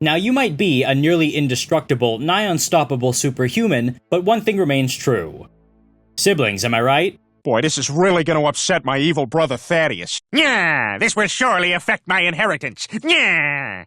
Now, you might be a nearly indestructible, nigh unstoppable superhuman, but one thing remains true. Siblings, am I right? Boy, this is really going to upset my evil brother Thaddeus. Yeah, this will surely affect my inheritance. Yeah.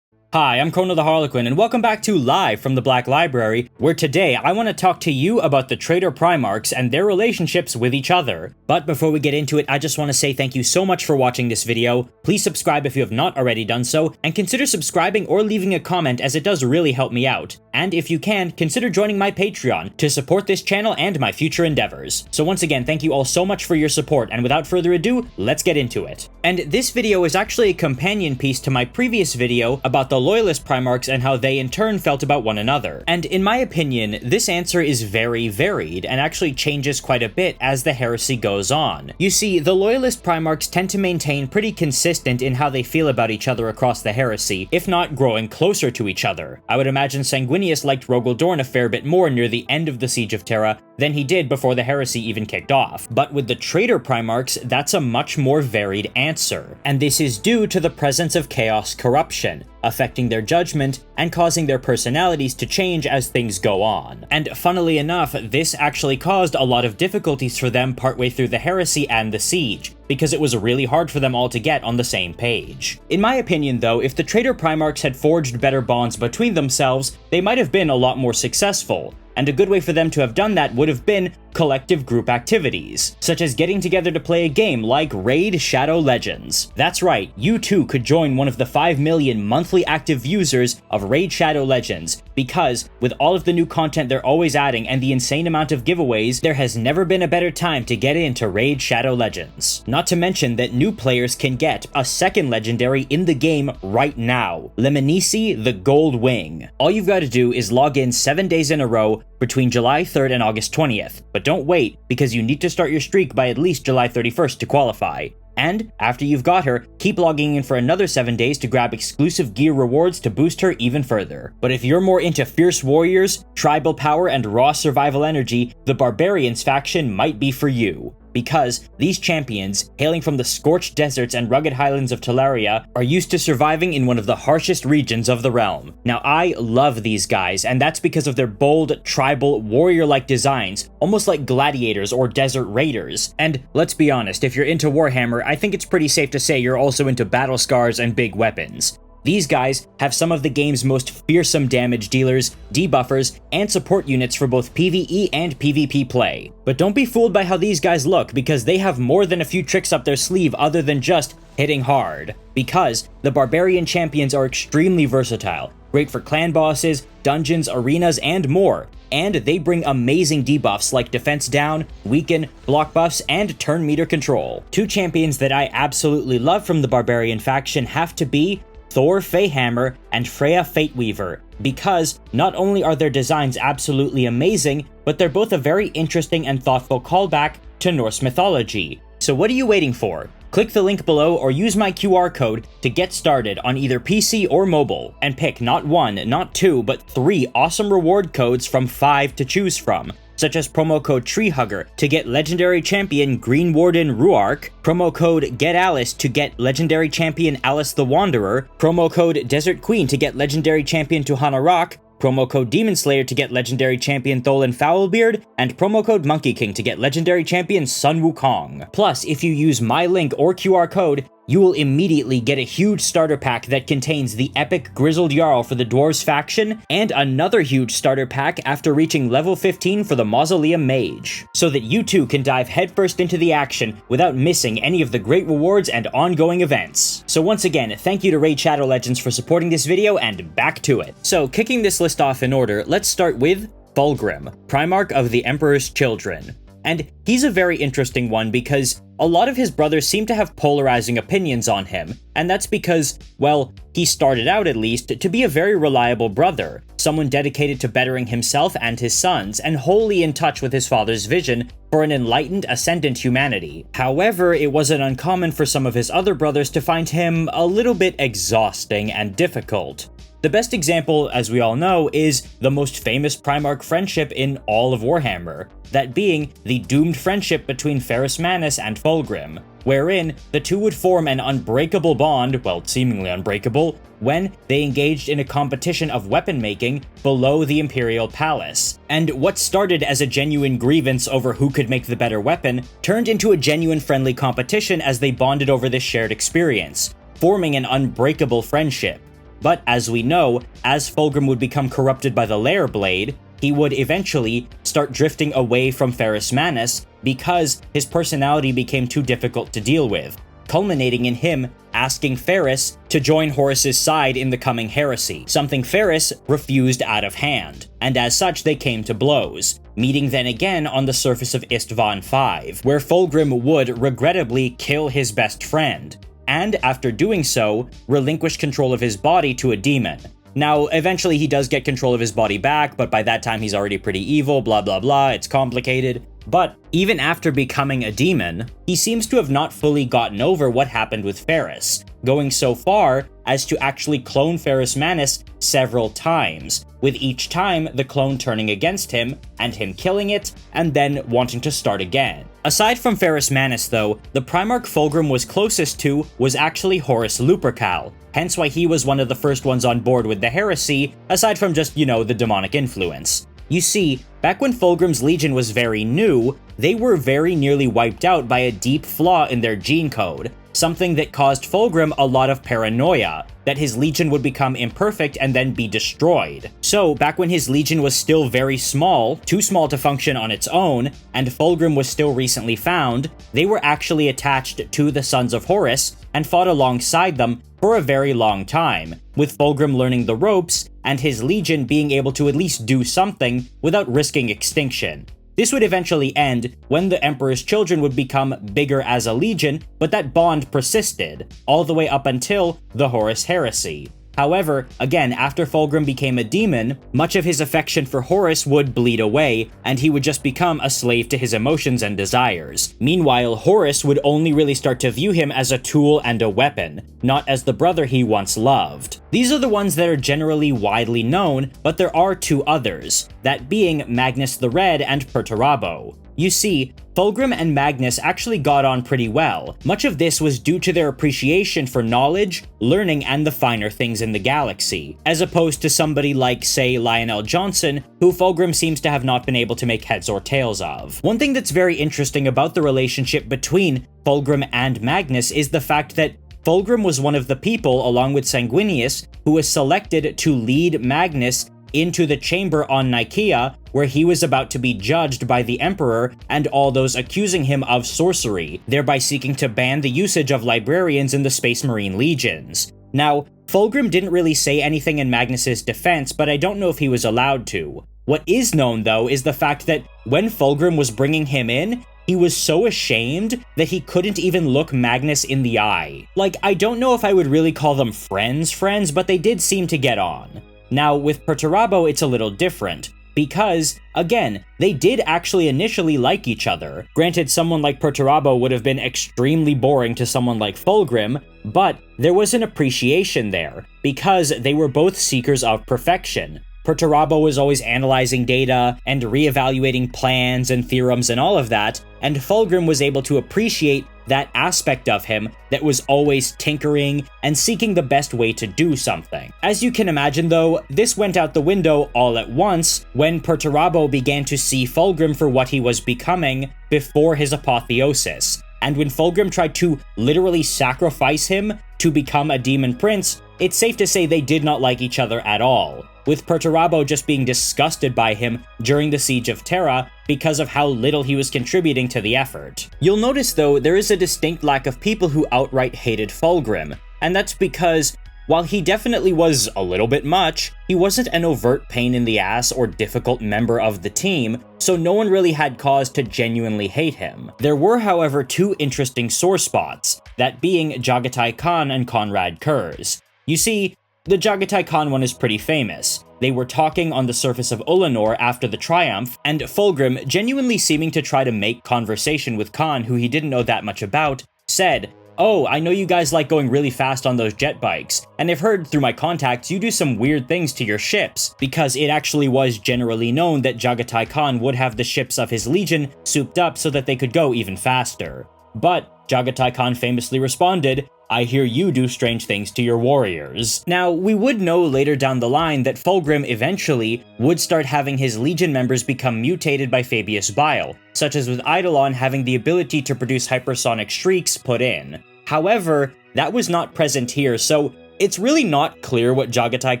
Hi, I'm Konrad the Harlequin, and welcome back to Live from the Black Library, where today I want to talk to you about the Traitor Primarchs and their relationships with each other. But before we get into it, I just want to say thank you so much for watching this video. Please subscribe if you have not already done so, and consider subscribing or leaving a comment as it does really help me out. And if you can, consider joining my Patreon to support this channel and my future endeavors. So once again, thank you all so much for your support, and without further ado, let's get into it. And this video is actually a companion piece to my previous video about the Loyalist Primarchs and how they in turn felt about one another. And in my opinion, this answer is very varied, and actually changes quite a bit as the heresy goes on. You see, the Loyalist Primarchs tend to maintain pretty consistent in how they feel about each other across the heresy, if not growing closer to each other. I would imagine Sanguinius liked Rogal Dorn a fair bit more near the end of the Siege of Terra than he did before the heresy even kicked off. But with the Traitor Primarchs, that's a much more varied answer. And this is due to the presence of chaos corruption, affecting their judgment and causing their personalities to change as things go on. And funnily enough, this actually caused a lot of difficulties for them partway through the heresy and the siege, because it was really hard for them all to get on the same page. In my opinion though, if the Traitor Primarchs had forged better bonds between themselves, they might have been a lot more successful. And a good way for them to have done that would have been collective group activities, such as getting together to play a game like Raid Shadow Legends. That's right, you too could join one of the 5 million monthly active users of Raid Shadow Legends, because with all of the new content they're always adding and the insane amount of giveaways, there has never been a better time to get into Raid Shadow Legends. Not to mention that new players can get a second legendary in the game right now, Leminisi the Gold-wing. All you've got to do is log in 7 days in a row between July 3rd and August 20th, but don't wait, because you need to start your streak by at least July 31st to qualify. And, after you've got her, keep logging in for another 7 days to grab exclusive gear rewards to boost her even further. But if you're more into fierce warriors, tribal power, and raw survival energy, the Barbarians faction might be for you. Because these champions, hailing from the scorched deserts and rugged highlands of Teleria, are used to surviving in one of the harshest regions of the realm. Now, I love these guys, and that's because of their bold, tribal, warrior-like designs, almost like gladiators or desert raiders. And let's be honest, if you're into Warhammer, I think it's pretty safe to say you're also into battle scars and big weapons. These guys have some of the game's most fearsome damage dealers, debuffers, and support units for both PvE and PvP play. But don't be fooled by how these guys look, because they have more than a few tricks up their sleeve other than just hitting hard. Because the Barbarian champions are extremely versatile, great for clan bosses, dungeons, arenas, and more. And they bring amazing debuffs like defense down, weaken, block buffs, and turn meter control. Two champions that I absolutely love from the Barbarian faction have to be Thor Feyhammer and Freya Fateweaver, because not only are their designs absolutely amazing, but they're both a very interesting and thoughtful callback to Norse mythology. So what are you waiting for? Click the link below or use my QR code to get started on either PC or mobile, and pick not one, not two, but 3 awesome reward codes from 5 to choose from, such as promo code TreeHugger to get legendary champion Green Warden Ruark, promo code GETALICE to get legendary champion Alice the Wanderer, promo code Desert Queen to get legendary champion Tuhana Rock, promo code Demon Slayer to get legendary champion Tholen Foulbeard, and promo code MONKEYKING to get legendary champion Sun Wukong. Plus, if you use my link or QR code, you will immediately get a huge starter pack that contains the epic Grizzled Jarl for the Dwarves faction, and another huge starter pack after reaching level 15 for the Mausoleum Mage, so that you too can dive headfirst into the action without missing any of the great rewards and ongoing events. So once again, thank you to Raid Shadow Legends for supporting this video, and back to it. So kicking this list off in order, let's start with Fulgrim, Primarch of the Emperor's Children. And he's a very interesting one because a lot of his brothers seem to have polarizing opinions on him, and that's because, well, he started out at least to be a very reliable brother, someone dedicated to bettering himself and his sons, and wholly in touch with his father's vision for an enlightened, ascendant humanity. However, it wasn't uncommon for some of his other brothers to find him a little bit exhausting and difficult. The best example, as we all know, is the most famous Primarch friendship in all of Warhammer, that being the doomed friendship between Magnus and Fulgrim, wherein the two would form an unbreakable bond, well, seemingly unbreakable, when they engaged in a competition of weapon making below the Imperial Palace. And what started as a genuine grievance over who could make the better weapon turned into a genuine friendly competition as they bonded over this shared experience, forming an unbreakable friendship. But as we know, as Fulgrim would become corrupted by the Lair Blade, he would eventually start drifting away from Magnus because his personality became too difficult to deal with, culminating in him asking Ferris to join Horus's side in the coming heresy, something Ferris refused out of hand, and as such they came to blows, meeting then again on the surface of Istvan V, where Fulgrim would regrettably kill his best friend, and after doing so, relinquish control of his body to a demon. Now, eventually he does get control of his body back, but by that time he's already pretty evil, blah blah blah, it's complicated. But even after becoming a demon, he seems to have not fully gotten over what happened with Ferris, going so far as to actually clone Magnus several times, with each time the clone turning against him, and him killing it, and then wanting to start again. Aside from Magnus though, the Primarch Fulgrim was closest to was actually Horus Lupercal, hence why he was one of the first ones on board with the heresy, aside from just, the demonic influence. You see, back when Fulgrim's Legion was very new, they were very nearly wiped out by a deep flaw in their gene code, something that caused Fulgrim a lot of paranoia, that his Legion would become imperfect and then be destroyed. So, back when his Legion was still very small, too small to function on its own, and Fulgrim was still recently found, they were actually attached to the Sons of Horus and fought alongside them for a very long time, with Fulgrim learning the ropes and his Legion being able to at least do something without risking extinction. This would eventually end when the Emperor's children would become bigger as a legion, but that bond persisted, all the way up until the Horus heresy. However, again, after Fulgrim became a demon, much of his affection for Horus would bleed away, and he would just become a slave to his emotions and desires. Meanwhile, Horus would only really start to view him as a tool and a weapon, not as the brother he once loved. These are the ones that are generally widely known, but there are two others, that being Magnus the Red and Perturabo. You see, Fulgrim and Magnus actually got on pretty well. Much of this was due to their appreciation for knowledge, learning, and the finer things in the galaxy, as opposed to somebody like, say, Lionel Johnson, who Fulgrim seems to have not been able to make heads or tails of. One thing that's very interesting about the relationship between Fulgrim and Magnus is the fact that Fulgrim was one of the people, along with Sanguinius, who was selected to lead Magnus into the chamber on Nicaea, where he was about to be judged by the Emperor and all those accusing him of sorcery, thereby seeking to ban the usage of librarians in the Space Marine legions. Now, Fulgrim didn't really say anything in Magnus's defense, but I don't know if he was allowed to. What is known, though, is the fact that when Fulgrim was bringing him in, he was so ashamed that he couldn't even look Magnus in the eye. Like, I don't know if I would really call them friends, but they did seem to get on. Now, with Perturabo, it's a little different, because, again, they did actually initially like each other. Granted, someone like Perturabo would have been extremely boring to someone like Fulgrim, but there was an appreciation there, because they were both seekers of perfection. Perturabo was always analyzing data and reevaluating plans and theorems and all of that, and Fulgrim was able to appreciate that aspect of him that was always tinkering and seeking the best way to do something. As you can imagine though, this went out the window all at once when Perturabo began to see Fulgrim for what he was becoming before his apotheosis. And when Fulgrim tried to literally sacrifice him to become a demon prince, it's safe to say they did not like each other at all, with Perturabo just being disgusted by him during the Siege of Terra because of how little he was contributing to the effort. You'll notice though, there is a distinct lack of people who outright hated Fulgrim, and that's because while he definitely was a little bit much, he wasn't an overt pain in the ass or difficult member of the team, so no one really had cause to genuinely hate him. There were, however, two interesting sore spots, that being Jaghatai Khan and Konrad Curze. You see, the Jaghatai Khan one is pretty famous. They were talking on the surface of Ulanor after the triumph, and Fulgrim, genuinely seeming to try to make conversation with Khan, who he didn't know that much about, said, "Oh, I know you guys like going really fast on those jet bikes, and I've heard through my contacts you do some weird things to your ships," because it actually was generally known that Jaghatai Khan would have the ships of his legion souped up so that they could go even faster. But Jaghatai Khan famously responded, "I hear you do strange things to your warriors." Now, we would know later down the line that Fulgrim eventually would start having his legion members become mutated by Fabius Bile, such as with Eidolon having the ability to produce hypersonic shrieks put in. However, that was not present here, so it's really not clear what Jaghatai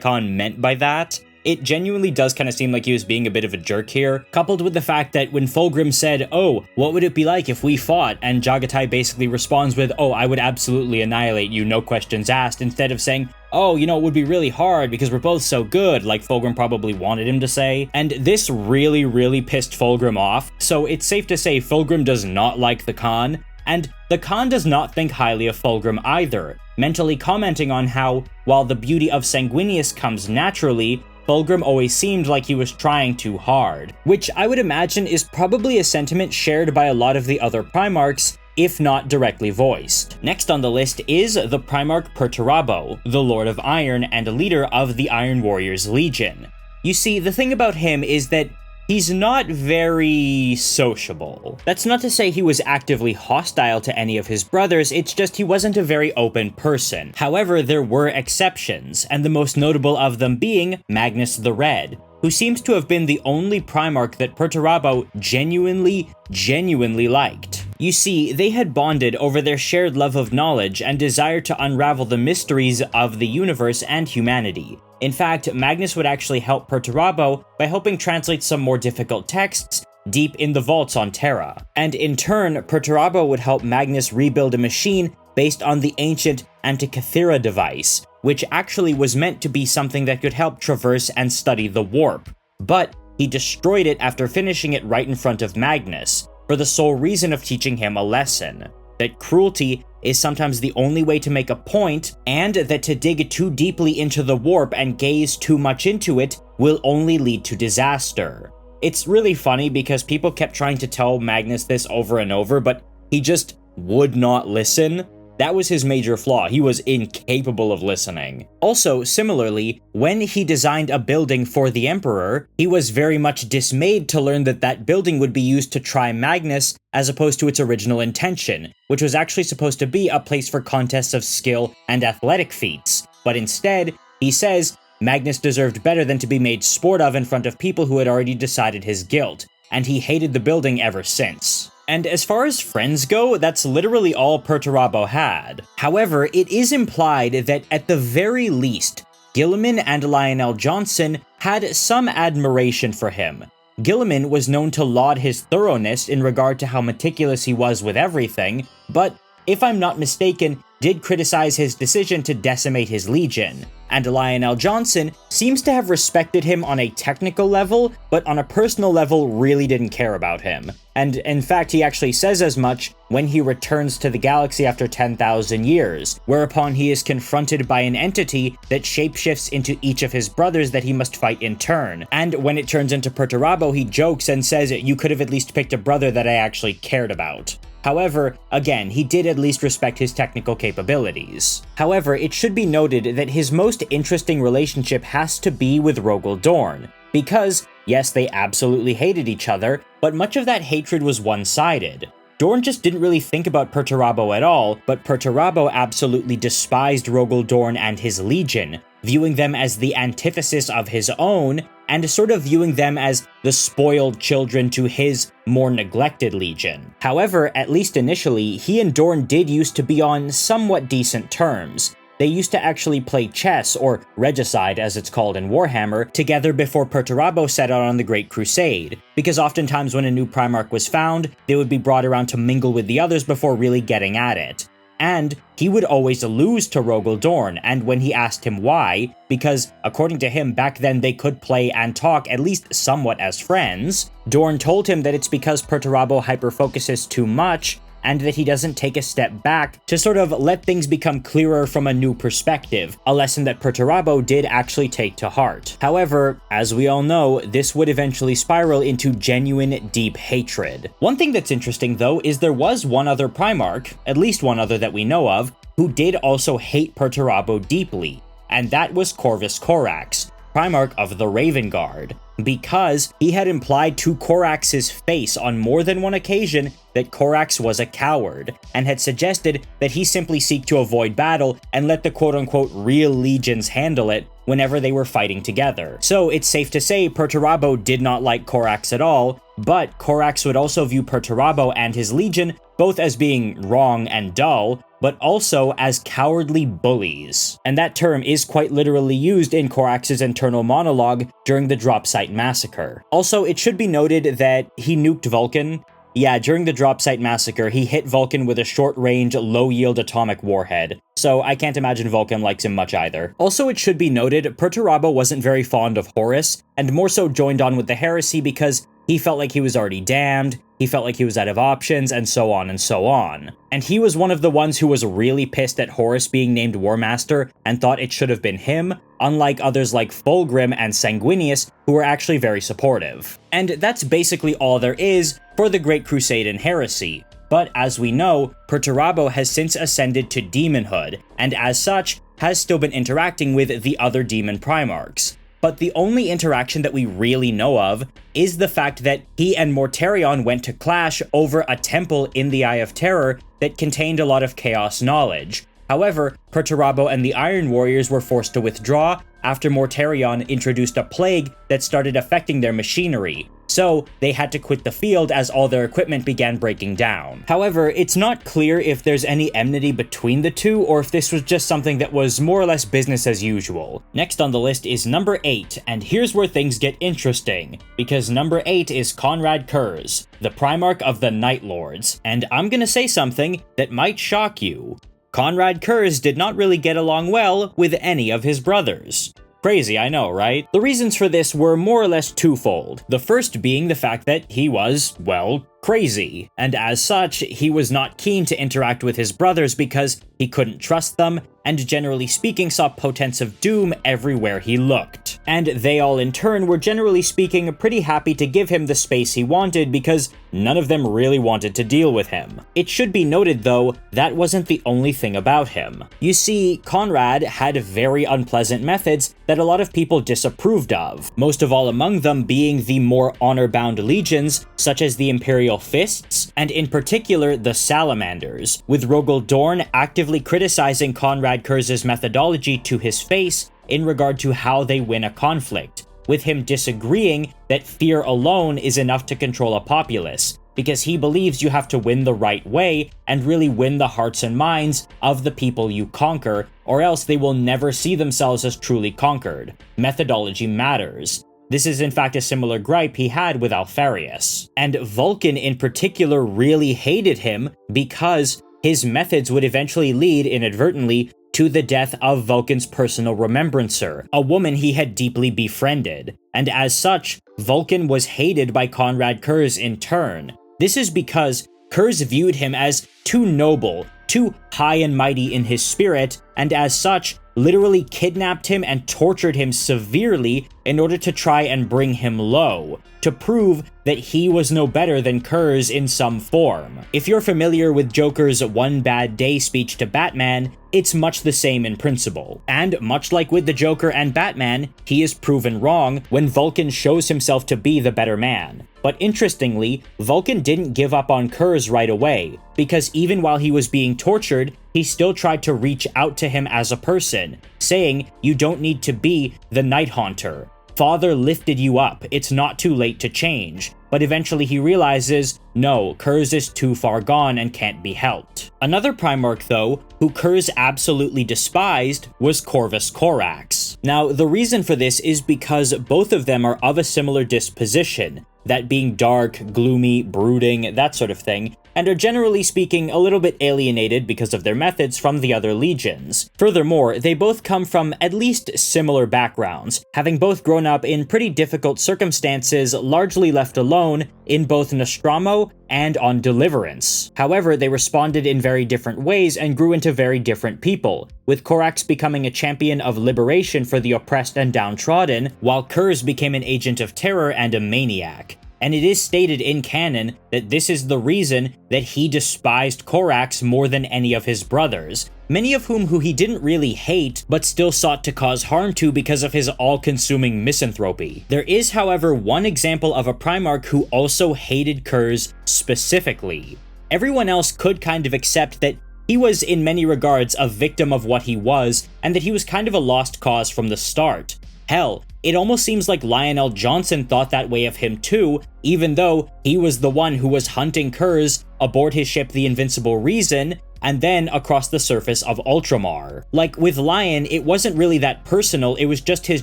Khan meant by that. It genuinely does kind of seem like he was being a bit of a jerk here, coupled with the fact that when Fulgrim said, "Oh, what would it be like if we fought?" and Jaghatai basically responds with, "Oh, I would absolutely annihilate you, no questions asked," instead of saying, "Oh, you know, it would be really hard because we're both so good," like Fulgrim probably wanted him to say. And this really pissed Fulgrim off, so it's safe to say Fulgrim does not like the Khan, and the Khan does not think highly of Fulgrim either, mentally commenting on how, while the beauty of Sanguinius comes naturally, Fulgrim always seemed like he was trying too hard, which I would imagine is probably a sentiment shared by a lot of the other Primarchs, if not directly voiced. Next on the list is the Primarch Perturabo, the Lord of Iron and leader of the Iron Warriors Legion. You see, the thing about him is that he's not very sociable. That's not to say he was actively hostile to any of his brothers, it's just he wasn't a very open person. However, there were exceptions, and the most notable of them being Magnus the Red, who seems to have been the only Primarch that Perturabo genuinely liked. You see, they had bonded over their shared love of knowledge and desire to unravel the mysteries of the universe and humanity. In fact, Magnus would actually help Perturabo by helping translate some more difficult texts deep in the vaults on Terra. And in turn, Perturabo would help Magnus rebuild a machine based on the ancient Antikythera device, which actually was meant to be something that could help traverse and study the warp. But he destroyed it after finishing it right in front of Magnus, for the sole reason of teaching him a lesson: that cruelty is sometimes the only way to make a point, and that to dig too deeply into the warp and gaze too much into it will only lead to disaster. It's really funny because people kept trying to tell Magnus this over and over, but he just would not listen. That was his major flaw. He was incapable of listening. Also, similarly, when he designed a building for the Emperor, he was very much dismayed to learn that that building would be used to try Magnus as opposed to its original intention, which was actually supposed to be a place for contests of skill and athletic feats. But instead, he says Magnus deserved better than to be made sport of in front of people who had already decided his guilt, and he hated the building ever since. And as far as friends go, that's literally all Perturabo had. However, it is implied that at the very least, Guilliman and Lionel Johnson had some admiration for him. Guilliman was known to laud his thoroughness in regard to how meticulous he was with everything, but, if I'm not mistaken, did criticize his decision to decimate his legion. And Lionel Johnson seems to have respected him on a technical level, but on a personal level really didn't care about him. And in fact, he actually says as much when he returns to the galaxy after 10,000 years, whereupon he is confronted by an entity that shapeshifts into each of his brothers that he must fight in turn. And when it turns into Perturabo, he jokes and says, "You could have at least picked a brother that I actually cared about." However, again, he did at least respect his technical capabilities. However, it should be noted that his most interesting relationship has to be with Rogal Dorn, because, yes, they absolutely hated each other, but much of that hatred was one-sided. Dorn just didn't really think about Perturabo at all, but Perturabo absolutely despised Rogal Dorn and his legion, viewing them as the antithesis of his own, and sort of viewing them as the spoiled children to his more neglected legion. However, at least initially, he and Dorn did used to be on somewhat decent terms. They used to actually play chess, or regicide as it's called in Warhammer, together before Perturabo set out on the Great Crusade, because oftentimes when a new Primarch was found, they would be brought around to mingle with the others before really getting at it. And he would always lose to Rogal Dorn, and when he asked him why, because according to him back then they could play and talk at least somewhat as friends, Dorn told him that it's because Perturabo hyperfocuses too much and that he doesn't take a step back to sort of let things become clearer from a new perspective, a lesson that Perturabo did actually take to heart. However, as we all know, this would eventually spiral into genuine, deep hatred. One thing that's interesting, though, is there was one other Primarch, at least one other that we know of, who did also hate Perturabo deeply, and that was Corvus Corax, Primarch of the Raven Guard, because he had implied to Corax's face on more than one occasion that Corax was a coward, and had suggested that he simply seek to avoid battle and let the quote-unquote real legions handle it whenever they were fighting together. So it's safe to say Perturabo did not like Corax at all, but Corax would also view Perturabo and his legion both as being wrong and dull, but also as cowardly bullies. And that term is quite literally used in Corax's internal monologue during the Drop Site Massacre. Also, it should be noted that he nuked Vulcan. Yeah, during the Drop Site Massacre, he hit Vulcan with a short-range, low-yield atomic warhead, so I can't imagine Vulcan likes him much either. Also, it should be noted, Perturabo wasn't very fond of Horus, and more so joined on with the heresy because he felt like he was already damned, he felt like he was out of options, and so on and so on. And he was one of the ones who was really pissed at Horus being named War Master and thought it should have been him, unlike others like Fulgrim and Sanguinius, who were actually very supportive. And that's basically all there is for the Great Crusade and Heresy. But as we know, Perturabo has since ascended to demonhood, and as such, has still been interacting with the other demon Primarchs. But the only interaction that we really know of is the fact that he and Mortarion went to clash over a temple in the Eye of Terror that contained a lot of chaos knowledge. However, Perturabo and the Iron Warriors were forced to withdraw after Mortarion introduced a plague that started affecting their machinery, so they had to quit the field as all their equipment began breaking down. However, it's not clear if there's any enmity between the two, or if this was just something that was more or less business as usual. Next on the list is number 8, and here's where things get interesting, because number 8 is Konrad Curze, the Primarch of the Night Lords, and I'm gonna say something that might shock you. Konrad Curze did not really get along well with any of his brothers. Crazy, I know, right? The reasons for this were more or less twofold. The first being the fact that he was, well, crazy, and as such, he was not keen to interact with his brothers because he couldn't trust them, and generally speaking saw portents of doom everywhere he looked. And they all in turn were generally speaking pretty happy to give him the space he wanted because none of them really wanted to deal with him. It should be noted though, that wasn't the only thing about him. You see, Konrad had very unpleasant methods that a lot of people disapproved of, most of all among them being the more honor-bound legions, such as the Imperial Fists, and in particular the Salamanders, with Rogel Dorn actively criticizing Konrad Curze's methodology to his face in regard to how they win a conflict, with him disagreeing that fear alone is enough to control a populace, because he believes you have to win the right way and really win the hearts and minds of the people you conquer, or else they will never see themselves as truly conquered. Methodology matters. This is in fact a similar gripe he had with Alpharius. And Vulcan in particular really hated him because his methods would eventually lead, inadvertently, to the death of Vulcan's personal remembrancer, a woman he had deeply befriended. And as such, Vulcan was hated by Konrad Curze in turn. This is because Curze viewed him as too noble, too high and mighty in his spirit, and as such, literally kidnapped him and tortured him severely in order to try and bring him low, to prove that he was no better than Curze in some form. If you're familiar with Joker's "one bad day" speech to Batman, it's much the same in principle. And much like with the Joker and Batman, he is proven wrong when Vulcan shows himself to be the better man. But interestingly, Vulcan didn't give up on Curze right away, because even while he was being tortured, he still tried to reach out to him as a person, saying, "You don't need to be the Night Haunter. Father lifted you up, it's not too late to change." But eventually he realizes, no, Curze is too far gone and can't be helped. Another Primarch, though, who Curze absolutely despised was Corvus Corax. Now, the reason for this is because both of them are of a similar disposition, that being dark, gloomy, brooding, that sort of thing, and are generally speaking a little bit alienated because of their methods from the other legions. Furthermore, they both come from at least similar backgrounds, having both grown up in pretty difficult circumstances, largely left alone in both Nostromo and on Deliverance. However, they responded in very different ways and grew into very different people, with Corax becoming a champion of liberation for the oppressed and downtrodden, while Curze became an agent of terror and a maniac. And it is stated in canon that this is the reason that he despised Corax more than any of his brothers, many of whom he didn't really hate, but still sought to cause harm to because of his all-consuming misanthropy. There is, however, one example of a Primarch who also hated Curze specifically. Everyone else could kind of accept that he was, in many regards, a victim of what he was, and that he was kind of a lost cause from the start. Hell, it almost seems like Lionel Johnson thought that way of him too, even though he was the one who was hunting Curze aboard his ship the Invincible Reason, and then across the surface of Ultramar. Like, with Lion, it wasn't really that personal, it was just his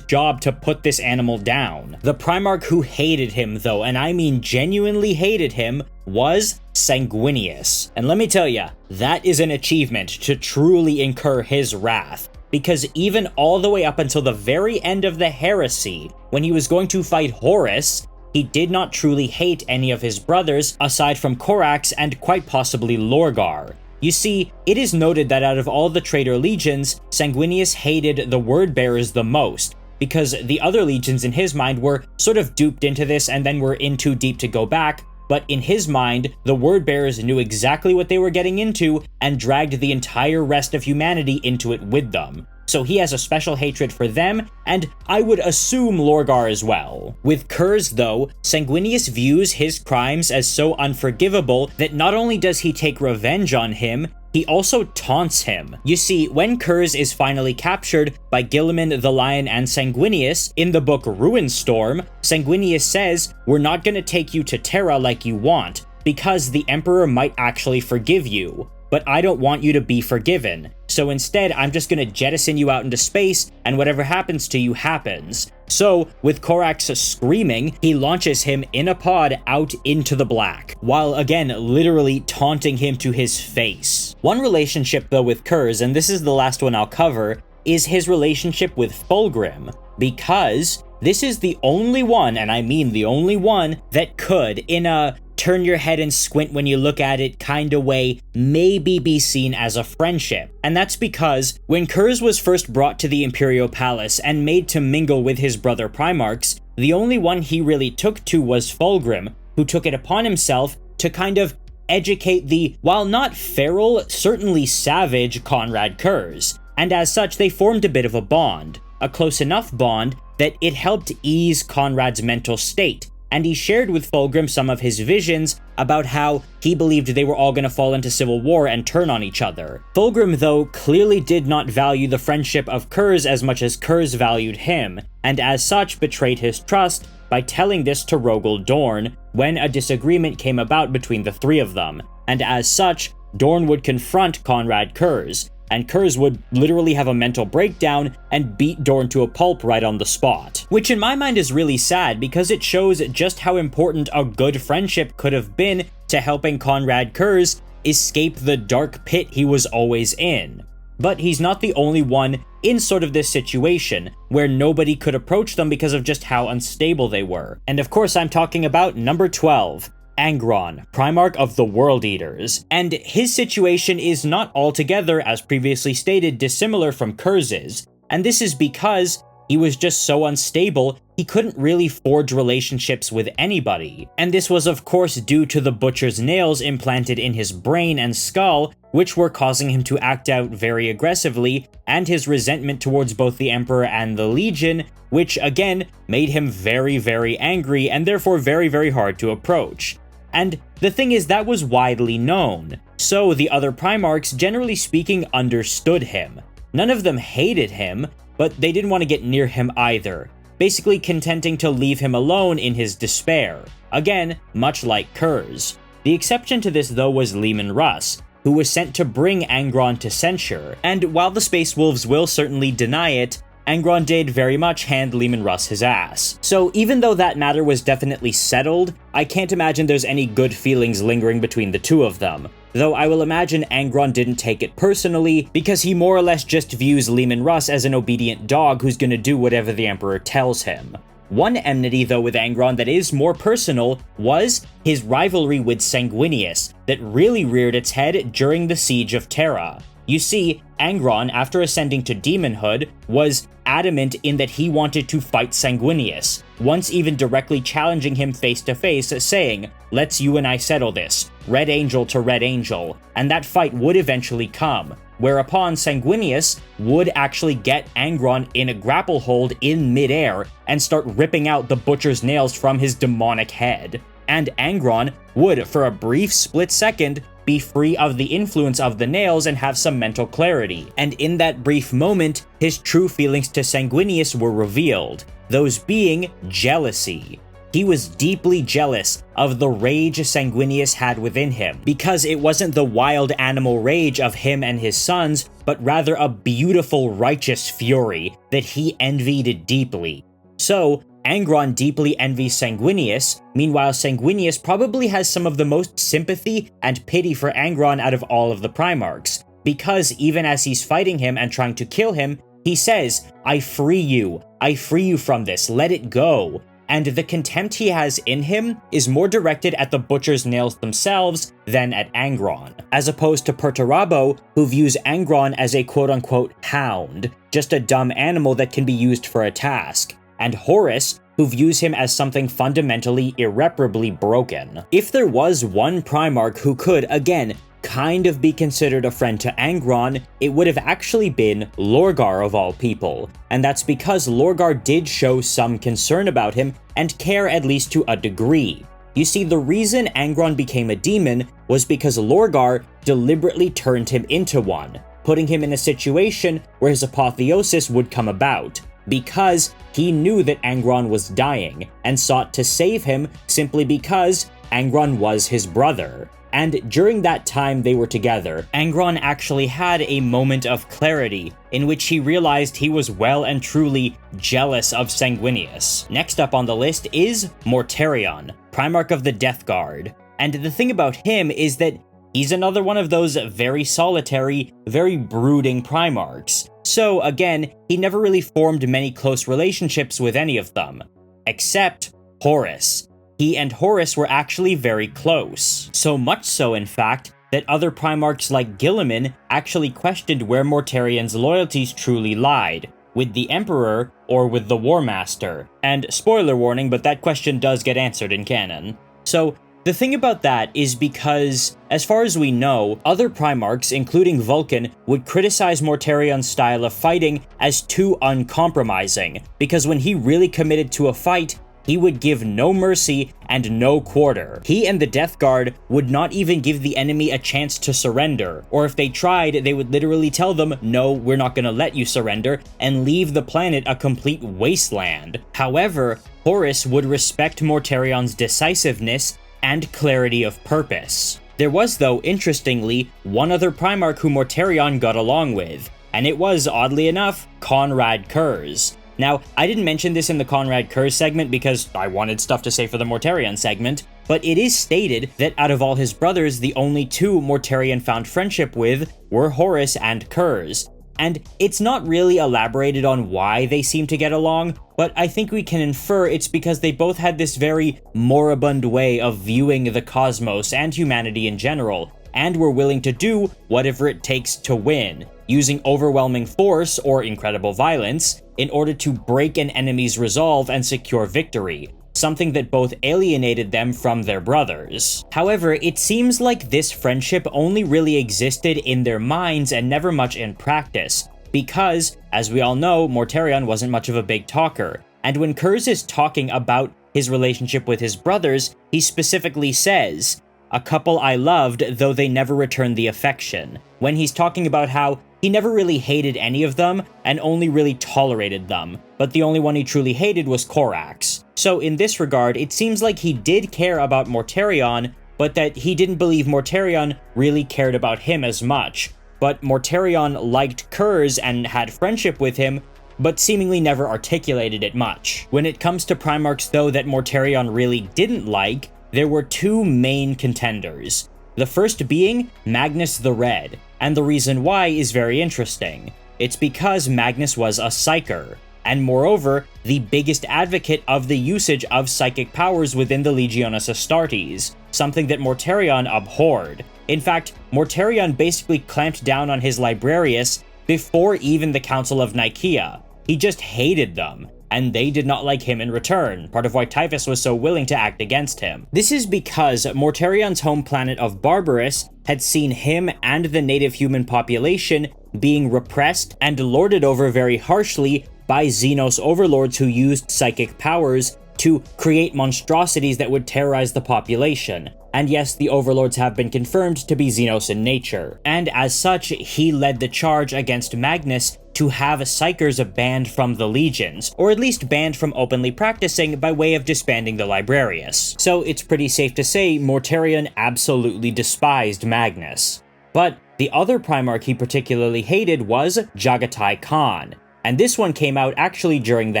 job to put this animal down. The Primarch who hated him, though, and I mean genuinely hated him, was Sanguinius. And let me tell ya, that is an achievement to truly incur his wrath. Because even all the way up until the very end of the heresy, when he was going to fight Horus, he did not truly hate any of his brothers, aside from Corax and quite possibly Lorgar. You see, it is noted that out of all the traitor legions, Sanguinius hated the Word-Bearers the most, because the other legions in his mind were sort of duped into this and then were in too deep to go back, but in his mind, the Word-Bearers knew exactly what they were getting into and dragged the entire rest of humanity into it with them. So he has a special hatred for them, and I would assume Lorgar as well. With Curze, though, Sanguinius views his crimes as so unforgivable that not only does he take revenge on him, he also taunts him. You see, when Curze is finally captured by Guilliman the Lion and Sanguinius, in the book Ruinstorm, Sanguinius says, "We're not gonna take you to Terra like you want, because the Emperor might actually forgive you. But I don't want you to be forgiven. So instead, I'm just gonna jettison you out into space, and whatever happens to you happens." So, with Corax screaming, he launches him in a pod out into the black, while again literally taunting him to his face. One relationship though with Curze, and this is the last one I'll cover, is his relationship with Fulgrim, because this is the only one, and I mean the only one, that could, in a turn your head and squint when you look at it kinda way, maybe be seen as a friendship. And that's because when Curze was first brought to the Imperial Palace and made to mingle with his brother Primarchs, the only one he really took to was Fulgrim, who took it upon himself to kind of educate the, while not feral, certainly savage Konrad Curze. And as such, they formed a bit of a bond, a close enough bond that it helped ease Konrad's mental state, and he shared with Fulgrim some of his visions about how he believed they were all going to fall into civil war and turn on each other. Fulgrim, though, clearly did not value the friendship of Curze as much as Curze valued him, and as such betrayed his trust by telling this to Rogel Dorn when a disagreement came about between the three of them, and as such, Dorn would confront Konrad Curze, and Curze would literally have a mental breakdown and beat Dorn to a pulp right on the spot. Which in my mind is really sad because it shows just how important a good friendship could have been to helping Konrad Curze escape the dark pit he was always in. But he's not the only one in sort of this situation, where nobody could approach them because of just how unstable they were. And of course I'm talking about number 12. Angron, Primarch of the World Eaters, and his situation is not altogether, as previously stated, dissimilar from Curze's, and this is because he was just so unstable, he couldn't really forge relationships with anybody. And this was of course due to the Butcher's nails implanted in his brain and skull, which were causing him to act out very aggressively, and his resentment towards both the Emperor and the Legion, which again made him very, very angry and therefore very, very hard to approach. And the thing is, that was widely known, so the other Primarchs, generally speaking, understood him. None of them hated him, but they didn't want to get near him either, basically contenting to leave him alone in his despair. Again, much like Curze. The exception to this though was Leman Russ, who was sent to bring Angron to censure, and while the Space Wolves will certainly deny it, Angron did very much hand Leminruss his ass. So even though that matter was definitely settled, I can't imagine there's any good feelings lingering between the two of them. Though I will imagine Angron didn't take it personally, because he more or less just views Leminruss as an obedient dog who's gonna do whatever the Emperor tells him. One enmity though with Angron that is more personal was his rivalry with Sanguinius that really reared its head during the Siege of Terra. You see, Angron, after ascending to demonhood, was adamant in that he wanted to fight Sanguinius, once even directly challenging him face to face, saying, "Let's you and I settle this, Red Angel to Red Angel," and that fight would eventually come, whereupon Sanguinius would actually get Angron in a grapple hold in midair and start ripping out the Butcher's nails from his demonic head. And Angron would, for a brief split second, be free of the influence of the nails and have some mental clarity. And in that brief moment, his true feelings to Sanguinius were revealed, those being jealousy. He was deeply jealous of the rage Sanguinius had within him, because it wasn't the wild animal rage of him and his sons, but rather a beautiful righteous fury that he envied deeply. So, Angron deeply envies Sanguinius, meanwhile Sanguinius probably has some of the most sympathy and pity for Angron out of all of the Primarchs, because even as he's fighting him and trying to kill him, he says, I free you from this, let it go." And the contempt he has in him is more directed at the Butcher's nails themselves than at Angron, as opposed to Perturabo, who views Angron as a quote-unquote hound, just a dumb animal that can be used for a task, and Horus, who views him as something fundamentally irreparably broken. If there was one Primarch who could, again, kind of be considered a friend to Angron, it would have actually been Lorgar of all people, and that's because Lorgar did show some concern about him and care at least to a degree. You see, the reason Angron became a demon was because Lorgar deliberately turned him into one, putting him in a situation where his apotheosis would come about, because he knew that Angron was dying, and sought to save him simply because Angron was his brother. And during that time they were together, Angron actually had a moment of clarity in which he realized he was well and truly jealous of Sanguinius. Next up on the list is Mortarion, Primarch of the Death Guard. And the thing about him is that he's another one of those very solitary, very brooding Primarchs. So again, he never really formed many close relationships with any of them, except Horus. He and Horus were actually very close. So much so, in fact, that other Primarchs like Guilliman actually questioned where Mortarion's loyalties truly lied, with the Emperor or with the War Master. And spoiler warning, but that question does get answered in canon. So the thing about that is because, as far as we know, other Primarchs, including Vulcan, would criticize Mortarion's style of fighting as too uncompromising, because when he really committed to a fight, he would give no mercy and no quarter. He and the Death Guard would not even give the enemy a chance to surrender, or if they tried, they would literally tell them, no, we're not gonna let you surrender, and leave the planet a complete wasteland. However, Horus would respect Mortarion's decisiveness and clarity of purpose. There was, though, interestingly, one other Primarch who Mortarion got along with, and it was, oddly enough, Konrad Curze. Now, I didn't mention this in the Konrad Curze segment because I wanted stuff to say for the Mortarion segment, but it is stated that out of all his brothers, the only two Mortarion found friendship with were Horus and Curze. And it's not really elaborated on why they seem to get along, but I think we can infer it's because they both had this very moribund way of viewing the cosmos and humanity in general, and were willing to do whatever it takes to win, using overwhelming force or incredible violence in order to break an enemy's resolve and secure victory, something that both alienated them from their brothers. However, it seems like this friendship only really existed in their minds and never much in practice, because, as we all know, Mortarion wasn't much of a big talker, and when Curze is talking about his relationship with his brothers, he specifically says, "A couple I loved, though they never returned the affection," when he's talking about how he never really hated any of them, and only really tolerated them, but the only one he truly hated was Corax. So in this regard, it seems like he did care about Mortarion, but that he didn't believe Mortarion really cared about him as much. But Mortarion liked Curze and had friendship with him, but seemingly never articulated it much. When it comes to Primarchs though that Mortarion really didn't like, there were two main contenders. The first being Magnus the Red, and the reason why is very interesting. It's because Magnus was a psyker, and moreover, the biggest advocate of the usage of psychic powers within the Legiones Astartes, something that Mortarion abhorred. In fact, Mortarion basically clamped down on his Librarius before even the Council of Nicaea. He just hated them, and they did not like him in return, part of why Typhus was so willing to act against him. This is because Mortarion's home planet of Barbarus had seen him and the native human population being repressed and lorded over very harshly by Xenos overlords who used psychic powers to create monstrosities that would terrorize the population. And yes, the overlords have been confirmed to be Xenos in nature. And as such, he led the charge against Magnus to have psykers banned from the legions, or at least banned from openly practicing by way of disbanding the Librarius. So it's pretty safe to say Mortarion absolutely despised Magnus. But the other Primarch he particularly hated was Jagatai Khan. And this one came out actually during the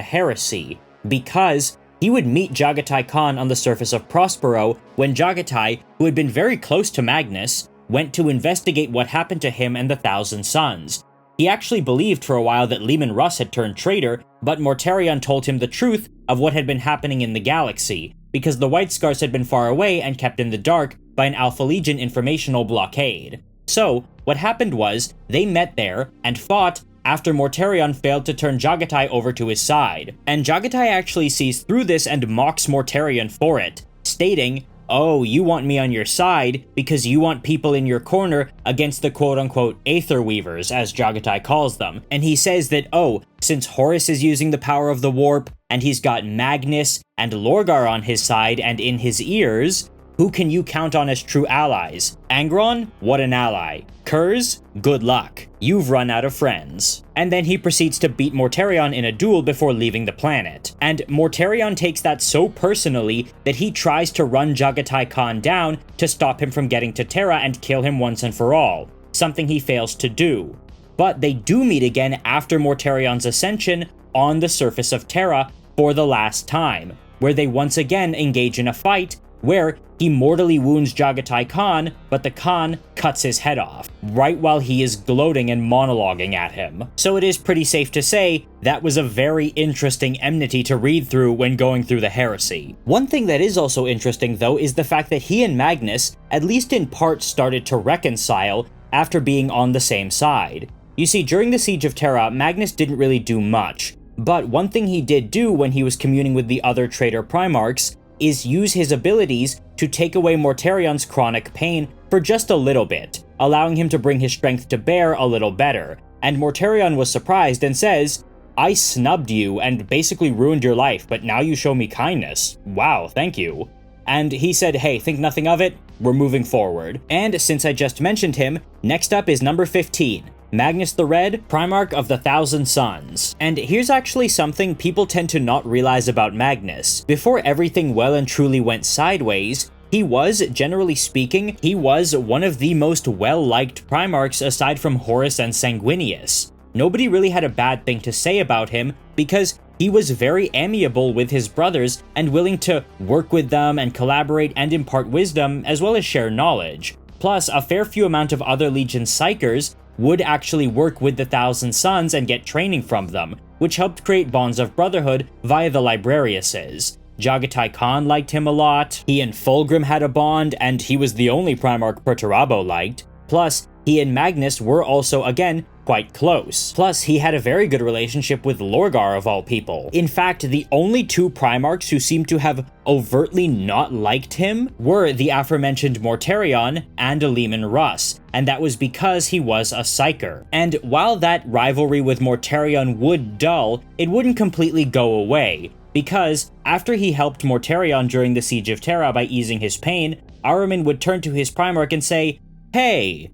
Heresy, because he would meet Jagatai Khan on the surface of Prospero when Jagatai, who had been very close to Magnus, went to investigate what happened to him and the Thousand Sons. He actually believed for a while that Leman Russ had turned traitor, but Mortarion told him the truth of what had been happening in the galaxy, because the White Scars had been far away and kept in the dark by an Alpha Legion informational blockade. So, what happened was, they met there and fought after Mortarion failed to turn Jagatai over to his side. And Jagatai actually sees through this and mocks Mortarion for it, stating, "Oh, you want me on your side because you want people in your corner against the quote-unquote Aether Weavers," as Jagatai calls them. And he says that, oh, since Horus is using the power of the warp, and he's got Magnus and Lorgar on his side and in his ears, who can you count on as true allies? Angron? What an ally. Curze? Good luck. You've run out of friends. And then he proceeds to beat Mortarion in a duel before leaving the planet. And Mortarion takes that so personally that he tries to run Jagatai Khan down to stop him from getting to Terra and kill him once and for all, something he fails to do. But they do meet again after Mortarion's ascension on the surface of Terra for the last time, where they once again engage in a fight where he mortally wounds Jagatai Khan, but the Khan cuts his head off, right while he is gloating and monologuing at him. So it is pretty safe to say that was a very interesting enmity to read through when going through the Heresy. One thing that is also interesting though is the fact that he and Magnus, at least in part, started to reconcile after being on the same side. You see, during the Siege of Terra, Magnus didn't really do much, but one thing he did do when he was communing with the other traitor Primarchs is use his abilities to take away Mortarion's chronic pain for just a little bit, allowing him to bring his strength to bear a little better. And Mortarion was surprised and says, "I snubbed you and basically ruined your life, but now you show me kindness. Wow, thank you." And he said, hey, think nothing of it, we're moving forward. And since I just mentioned him, next up is number 15. Magnus the Red, Primarch of the Thousand Sons. And here's actually something people tend to not realize about Magnus. Before everything well and truly went sideways, he was, generally speaking, he was one of the most well-liked Primarchs aside from Horus and Sanguinius. Nobody really had a bad thing to say about him because he was very amiable with his brothers and willing to work with them and collaborate and impart wisdom as well as share knowledge. Plus, a fair few amount of other Legion Psykers would actually work with the Thousand Sons and get training from them, which helped create bonds of brotherhood via the Librariuses. Jagatai Khan liked him a lot, he and Fulgrim had a bond, and he was the only Primarch Perturabo liked. Plus, he and Magnus were also, again, quite close. Plus, he had a very good relationship with Lorgar of all people. In fact, the only two Primarchs who seemed to have overtly not liked him were the aforementioned Mortarion and Leman Russ, and that was because he was a Psyker. And while that rivalry with Mortarion would dull, it wouldn't completely go away, because after he helped Mortarion during the Siege of Terra by easing his pain, Ahriman would turn to his Primarch and say, "Hey,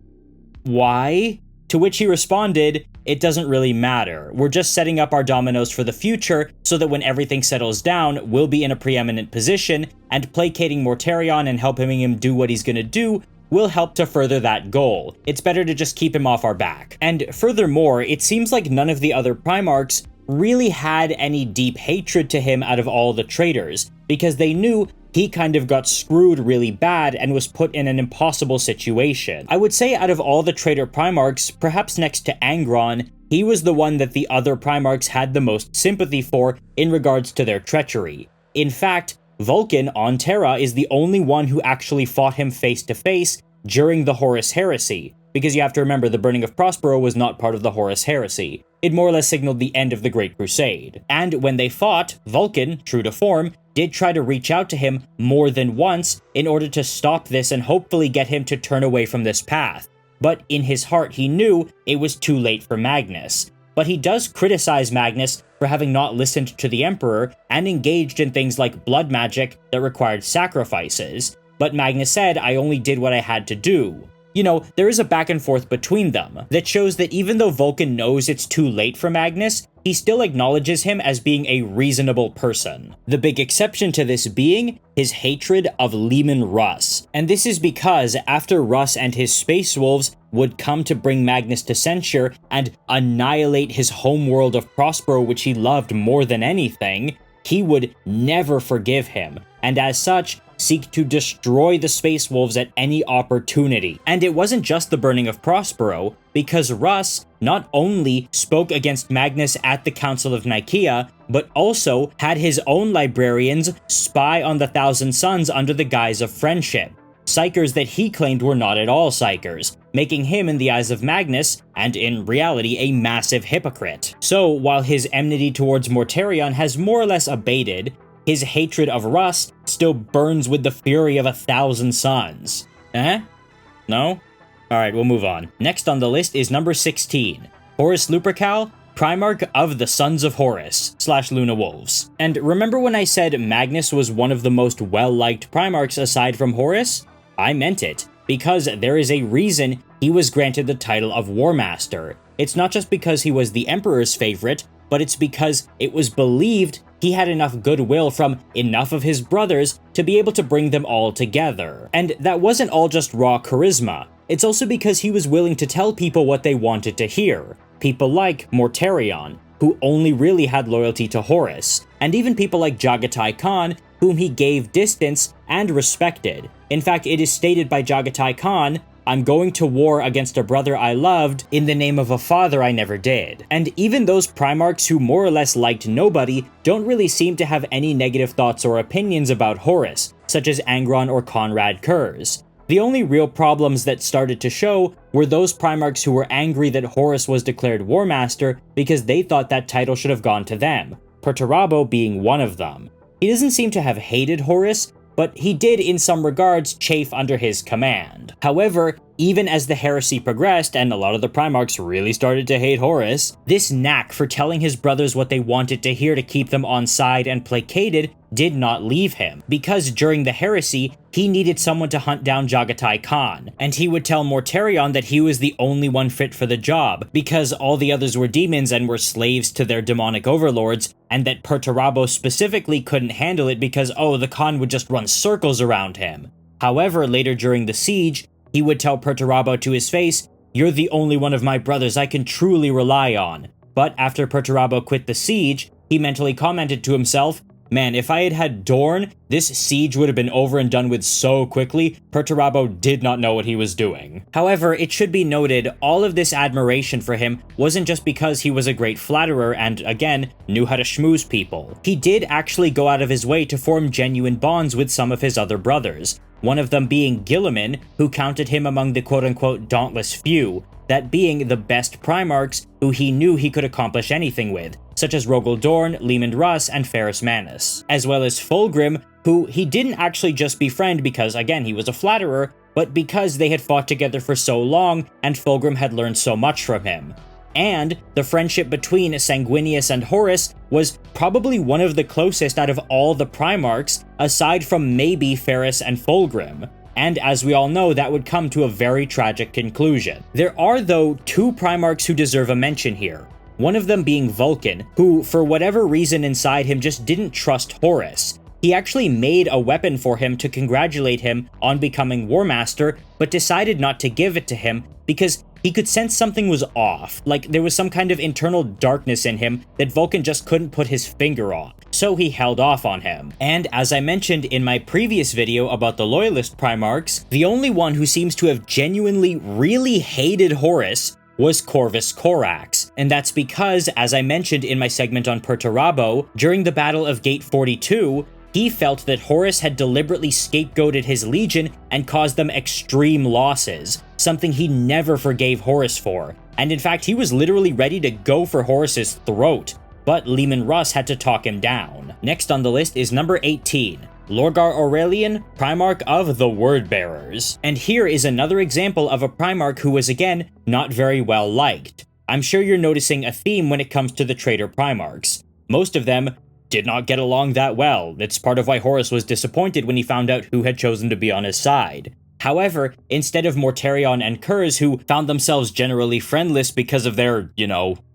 why?" To which he responded, "It doesn't really matter. We're just setting up our dominoes for the future so that when everything settles down, we'll be in a preeminent position, and placating Mortarion and helping him do what he's gonna do will help to further that goal. It's better to just keep him off our back." And furthermore, it seems like none of the other Primarchs really had any deep hatred to him out of all the traitors, because they knew he kind of got screwed really bad and was put in an impossible situation. I would say out of all the traitor Primarchs, perhaps next to Angron, he was the one that the other Primarchs had the most sympathy for in regards to their treachery. In fact, Vulcan on Terra is the only one who actually fought him face to face during the Horus heresy, because you have to remember the burning of Prospero was not part of the Horus heresy. It more or less signaled the end of the Great Crusade. And when they fought, Vulcan, true to form, did try to reach out to him more than once in order to stop this and hopefully get him to turn away from this path. But in his heart he knew it was too late for Magnus. But he does criticize Magnus for having not listened to the Emperor and engaged in things like blood magic that required sacrifices. But Magnus said, "I only did what I had to do." You know, there is a back and forth between them that shows that even though Vulcan knows it's too late for Magnus, he still acknowledges him as being a reasonable person. The big exception to this being his hatred of Leman Russ. And this is because after Russ and his Space Wolves would come to bring Magnus to censure and annihilate his homeworld of Prospero, which he loved more than anything, he would never forgive him, and as such, seek to destroy the Space Wolves at any opportunity. And it wasn't just the burning of Prospero, because Russ not only spoke against Magnus at the Council of Nicaea, but also had his own librarians spy on the Thousand Sons under the guise of friendship. Psykers that he claimed were not at all Psykers, making him, in the eyes of Magnus, and in reality, a massive hypocrite. So, while his enmity towards Mortarion has more or less abated, his hatred of Russ still burns with the fury of 1,000 suns. No? Alright, we'll move on. Next on the list is number 16, Horus Lupercal, Primarch of the Sons of Horus, / Luna Wolves. And remember when I said Magnus was one of the most well-liked Primarchs aside from Horus? I meant it, because there is a reason he was granted the title of War Master. It's not just because he was the Emperor's favorite, but it's because it was believed he had enough goodwill from enough of his brothers to be able to bring them all together. And that wasn't all just raw charisma, it's also because he was willing to tell people what they wanted to hear. People like Mortarion, who only really had loyalty to Horus, and even people like Jagatai Khan, whom he gave distance and respected. In fact, it is stated by Jagatai Khan, "I'm going to war against a brother I loved in the name of a father I never did." And even those Primarchs who more or less liked nobody don't really seem to have any negative thoughts or opinions about Horus, such as Angron or Konrad Curze. The only real problems that started to show were those Primarchs who were angry that Horus was declared War Master because they thought that title should have gone to them, Perturabo being one of them. He doesn't seem to have hated Horus, but he did in some regards chafe under his command. However, even as the heresy progressed and a lot of the Primarchs really started to hate Horus, this knack for telling his brothers what they wanted to hear to keep them on side and placated did not leave him, because during the heresy, he needed someone to hunt down Jagatai Khan, and he would tell Mortarion that he was the only one fit for the job, because all the others were demons and were slaves to their demonic overlords, and that Perturabo specifically couldn't handle it because, oh, the Khan would just run circles around him. However, later during the siege, he would tell Perturabo to his face, "You're the only one of my brothers I can truly rely on." But after Perturabo quit the siege, he mentally commented to himself, "Man, if I had had Dorn, this siege would have been over and done with so quickly. Perturabo did not know what he was doing." However, it should be noted, all of this admiration for him wasn't just because he was a great flatterer and, again, knew how to schmooze people. He did actually go out of his way to form genuine bonds with some of his other brothers, one of them being Guilliman, who counted him among the quote-unquote dauntless few, that being the best Primarchs who he knew he could accomplish anything with, such as Rogel Dorn, Leman Russ, and Ferrus Manus, as well as Fulgrim, who he didn't actually just befriend because, again, he was a flatterer, but because they had fought together for so long and Fulgrim had learned so much from him. And the friendship between Sanguinius and Horus was probably one of the closest out of all the Primarchs, aside from maybe Ferrus and Fulgrim. And as we all know, that would come to a very tragic conclusion. There are, though, two Primarchs who deserve a mention here. One of them being Vulcan, who, for whatever reason inside him, just didn't trust Horus. He actually made a weapon for him to congratulate him on becoming War Master, but decided not to give it to him because He could sense something was off, like there was some kind of internal darkness in him that Vulcan just couldn't put his finger on, so he held off on him. And as I mentioned in my previous video about the Loyalist Primarchs, the only one who seems to have genuinely really hated Horus was Corvus Corax, and that's because, as I mentioned in my segment on Perturabo, during the Battle of Gate 42, he felt that Horus had deliberately scapegoated his legion and caused them extreme losses, something he never forgave Horus for, and in fact he was literally ready to go for Horus's throat, but Leman Russ had to talk him down. Next on the list is number 18, Lorgar Aurelian, Primarch of the Wordbearers. And here is another example of a Primarch who was again not very well liked. I'm sure you're noticing a theme when it comes to the Traitor Primarchs. Most of them did not get along that well. It's part of why Horus was disappointed when he found out who had chosen to be on his side. However, instead of Mortarion and Curze, who found themselves generally friendless because of their,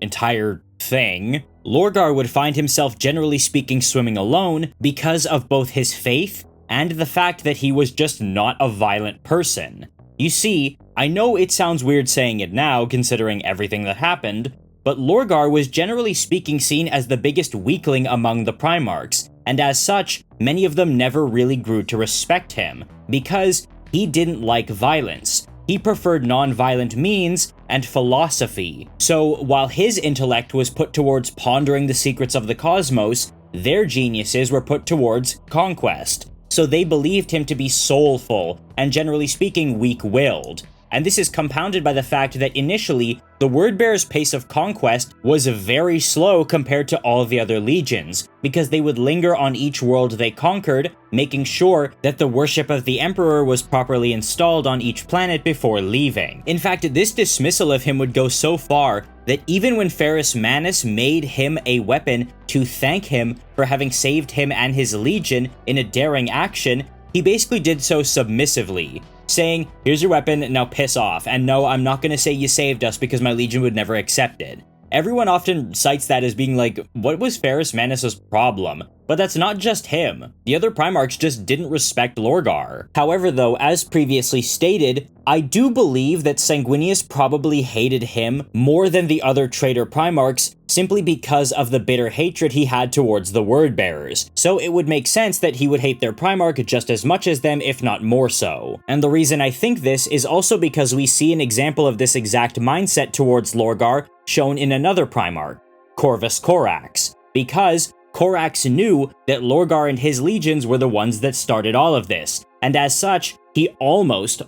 entire thing, Lorgar would find himself generally speaking swimming alone because of both his faith and the fact that he was just not a violent person. You see, I know it sounds weird saying it now considering everything that happened, but Lorgar was generally speaking seen as the biggest weakling among the Primarchs, and as such, many of them never really grew to respect him, because he didn't like violence. He preferred non-violent means and philosophy. So while his intellect was put towards pondering the secrets of the cosmos, their geniuses were put towards conquest. So they believed him to be soulful and generally speaking weak-willed. And this is compounded by the fact that initially, the Wordbearers' pace of conquest was very slow compared to all of the other legions, because they would linger on each world they conquered, making sure that the worship of the Emperor was properly installed on each planet before leaving. In fact, this dismissal of him would go so far that even when Ferrus Manus made him a weapon to thank him for having saved him and his legion in a daring action, he basically did so submissively, saying, "Here's your weapon, now piss off, and no, I'm not gonna say you saved us because my legion would never accept it." Everyone often cites that as being like, what was Ferrus Manus' problem? But that's not just him. The other Primarchs just didn't respect Lorgar. However though, as previously stated, I do believe that Sanguinius probably hated him more than the other traitor Primarchs simply because of the bitter hatred he had towards the Wordbearers. So it would make sense that he would hate their Primarch just as much as them, if not more so. And the reason I think this is also because we see an example of this exact mindset towards Lorgar shown in another Primarch, Corvus Corax, because Corax knew that Lorgar and his legions were the ones that started all of this, and as such, he almost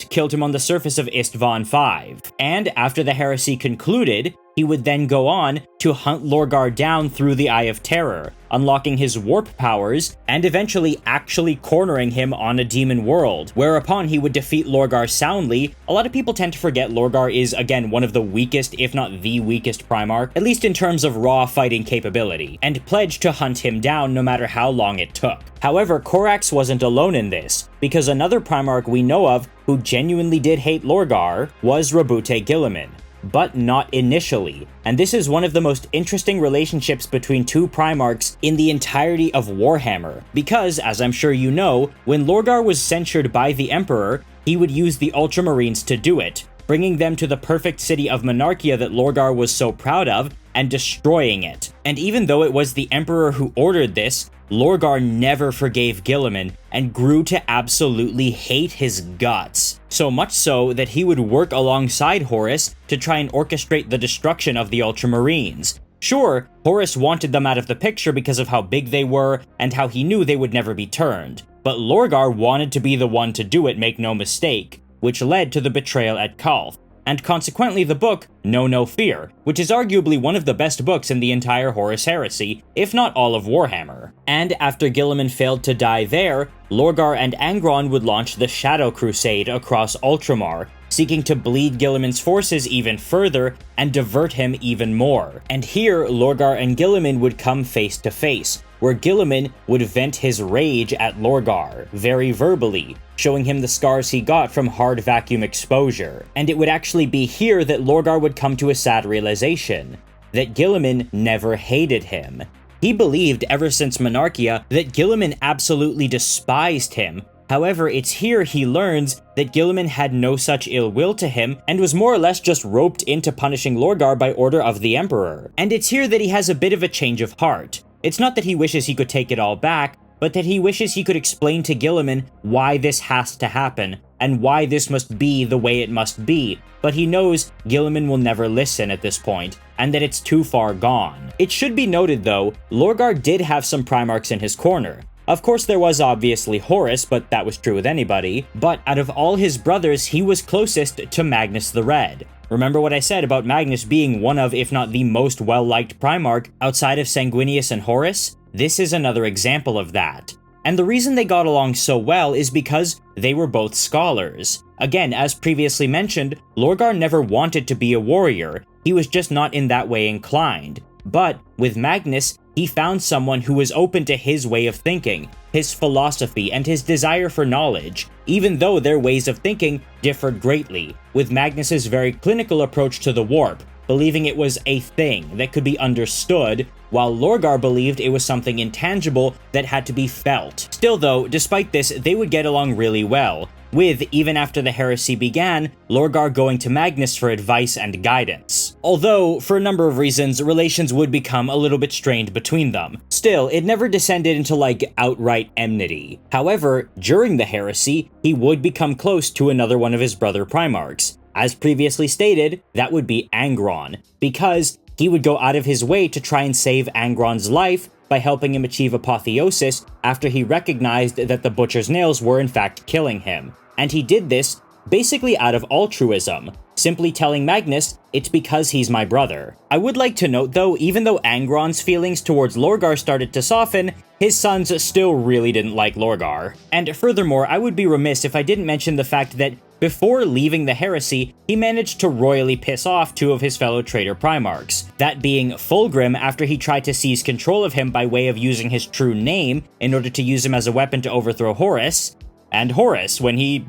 killed him on the surface of Istvan V. And after the heresy concluded, he would then go on to hunt Lorgar down through the Eye of Terror, unlocking his warp powers, and eventually actually cornering him on a demon world, whereupon he would defeat Lorgar soundly. A lot of people tend to forget Lorgar is, again, one of the weakest, if not the weakest Primarch, at least in terms of raw fighting capability, and pledged to hunt him down no matter how long it took. However, Corax wasn't alone in this, because another Primarch we know of who genuinely did hate Lorgar was Rabute Guilliman, but not initially. And this is one of the most interesting relationships between two Primarchs in the entirety of Warhammer, because, as I'm sure you know, when Lorgar was censured by the Emperor, he would use the Ultramarines to do it, bringing them to the perfect city of Monarchia that Lorgar was so proud of, and destroying it. And even though it was the Emperor who ordered this, Lorgar never forgave Guilliman and grew to absolutely hate his guts. So much so that he would work alongside Horus to try and orchestrate the destruction of the Ultramarines. Sure, Horus wanted them out of the picture because of how big they were and how he knew they would never be turned, but Lorgar wanted to be the one to do it, make no mistake, which led to the betrayal at Calth, and consequently the book Know No Fear, which is arguably one of the best books in the entire Horus heresy, if not all of Warhammer. And after Guilliman failed to die there, Lorgar and Angron would launch the Shadow Crusade across Ultramar, seeking to bleed Guilliman's forces even further and divert him even more. And here, Lorgar and Guilliman would come face to face, where Guilliman would vent his rage at Lorgar, very verbally, showing him the scars he got from hard vacuum exposure. And it would actually be here that Lorgar would come to a sad realization, that Guilliman never hated him. He believed ever since Monarchia that Guilliman absolutely despised him, However, it's here he learns that Guilliman had no such ill will to him and was more or less just roped into punishing Lorgar by order of the Emperor. And it's here that he has a bit of a change of heart. It's not that he wishes he could take it all back, but that he wishes he could explain to Guilliman why this has to happen, and why this must be the way it must be, but he knows Guilliman will never listen at this point, and that it's too far gone. It should be noted though, Lorgar did have some Primarchs in his corner. Of course there was obviously Horus, but that was true with anybody, but out of all his brothers he was closest to Magnus the Red. Remember what I said about Magnus being one of, if not the most well-liked Primarch outside of Sanguinius and Horus? This is another example of that. And the reason they got along so well is because they were both scholars. Again, as previously mentioned, Lorgar never wanted to be a warrior, he was just not in that way inclined. But with Magnus, he found someone who was open to his way of thinking, his philosophy, and his desire for knowledge, even though their ways of thinking differed greatly, with Magnus's very clinical approach to the warp, believing it was a thing that could be understood, while Lorgar believed it was something intangible that had to be felt. Still though, despite this, they would get along really well, with, even after the heresy began, Lorgar going to Magnus for advice and guidance. Although, for a number of reasons, relations would become a little bit strained between them. Still, it never descended into like outright enmity. However, during the heresy, he would become close to another one of his brother Primarchs. As previously stated, that would be Angron, because he would go out of his way to try and save Angron's life by helping him achieve apotheosis after he recognized that the Butcher's Nails were in fact killing him. And he did this basically out of altruism, simply telling Magnus, it's because he's my brother. I would like to note though, even though Angron's feelings towards Lorgar started to soften, his sons still really didn't like Lorgar. And furthermore, I would be remiss if I didn't mention the fact that before leaving the heresy, he managed to royally piss off two of his fellow traitor Primarchs, that being Fulgrim after he tried to seize control of him by way of using his true name in order to use him as a weapon to overthrow Horus, and Horus when he,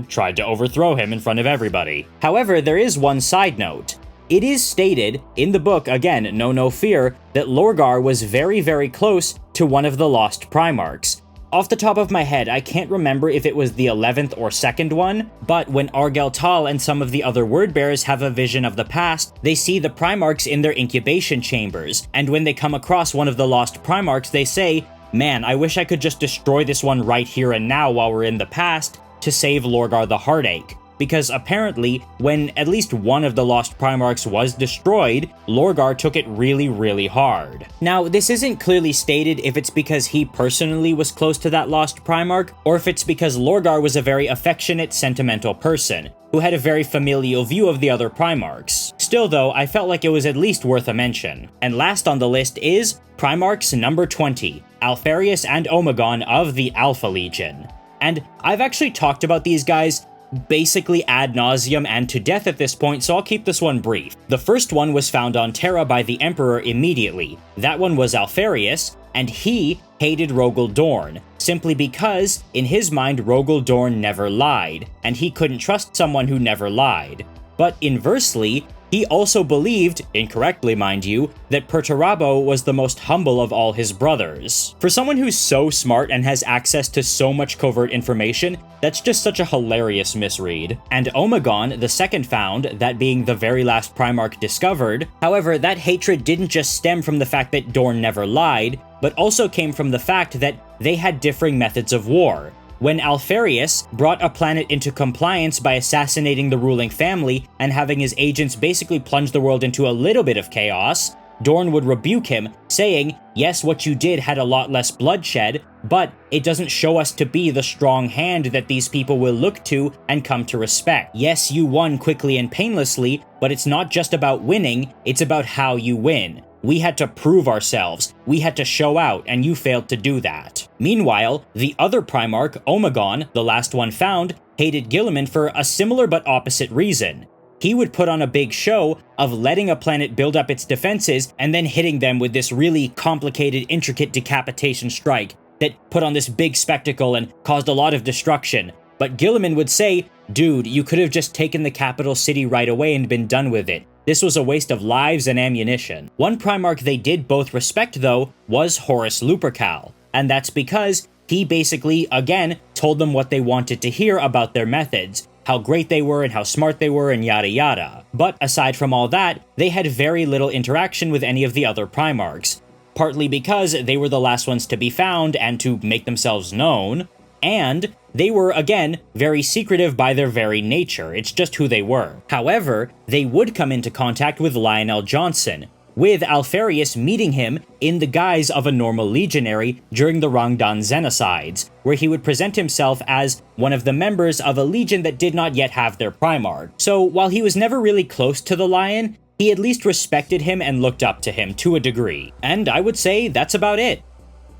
tried to overthrow him in front of everybody. However, there is one side note. It is stated in the book, again, No Fear, that Lorgar was very, very close to one of the lost Primarchs. Off the top of my head, I can't remember if it was the 11th or 2nd one, but when Argel Tal and some of the other word-bearers have a vision of the past, they see the Primarchs in their incubation chambers, and when they come across one of the lost Primarchs, they say, man, I wish I could just destroy this one right here and now while we're in the past to save Lorgar the Heartache. Because apparently, when at least one of the lost Primarchs was destroyed, Lorgar took it really, really hard. Now, this isn't clearly stated if it's because he personally was close to that lost Primarch, or if it's because Lorgar was a very affectionate, sentimental person, who had a very familial view of the other Primarchs. Still though, I felt like it was at least worth a mention. And last on the list is Primarchs number 20, Alpharius and Omegon of the Alpha Legion. And I've actually talked about these guys basically ad nauseum and to death at this point, so I'll keep this one brief. The first one was found on Terra by the Emperor immediately. That one was Alpharius, and he hated Rogel Dorn, simply because, in his mind, Rogel Dorn never lied, and he couldn't trust someone who never lied. But inversely, he also believed, incorrectly mind you, that Perturabo was the most humble of all his brothers. For someone who's so smart and has access to so much covert information, that's just such a hilarious misread. And Omegon, the second found, that being the very last Primarch discovered, however, that hatred didn't just stem from the fact that Dorn never lied, but also came from the fact that they had differing methods of war. When Alpharius brought a planet into compliance by assassinating the ruling family and having his agents basically plunge the world into a little bit of chaos, Dorn would rebuke him, saying, yes, what you did had a lot less bloodshed, but it doesn't show us to be the strong hand that these people will look to and come to respect. Yes, you won quickly and painlessly, but it's not just about winning, it's about how you win. We had to prove ourselves, we had to show out, and you failed to do that. Meanwhile, the other Primarch, Omegon, the last one found, hated Guilliman for a similar but opposite reason. He would put on a big show of letting a planet build up its defenses and then hitting them with this really complicated, intricate decapitation strike that put on this big spectacle and caused a lot of destruction. But Guilliman would say, dude, you could have just taken the capital city right away and been done with it. This was a waste of lives and ammunition. One Primarch they did both respect, though, was Horus Lupercal, and that's because he basically, again, told them what they wanted to hear about their methods, how great they were and how smart they were and yada yada. But aside from all that, they had very little interaction with any of the other Primarchs, partly because they were the last ones to be found and to make themselves known, and they were, again, very secretive by their very nature. It's just who they were. However, they would come into contact with Lionel Johnson, with Alpharius meeting him in the guise of a normal legionary during the Rangdan Genocides, where he would present himself as one of the members of a legion that did not yet have their Primarch. So while he was never really close to the Lion, he at least respected him and looked up to him to a degree. And I would say that's about it.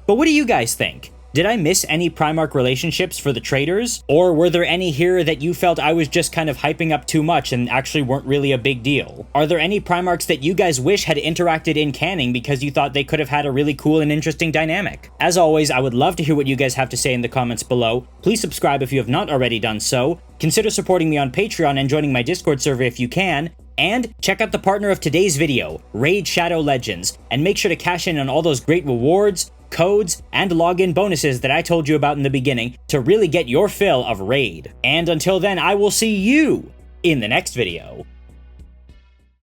But what do you guys think? Did I miss any Primarch relationships for the traitors? Or were there any here that you felt I was just kind of hyping up too much and actually weren't really a big deal? Are there any Primarchs that you guys wish had interacted in canon because you thought they could have had a really cool and interesting dynamic? As always, I would love to hear what you guys have to say in the comments below. Please subscribe if you have not already done so. Consider supporting me on Patreon and joining my Discord server if you can. And check out the partner of today's video, Raid Shadow Legends, and make sure to cash in on all those great rewards, codes, and login bonuses that I told you about in the beginning to really get your fill of Raid. And until then, I will see you in the next video.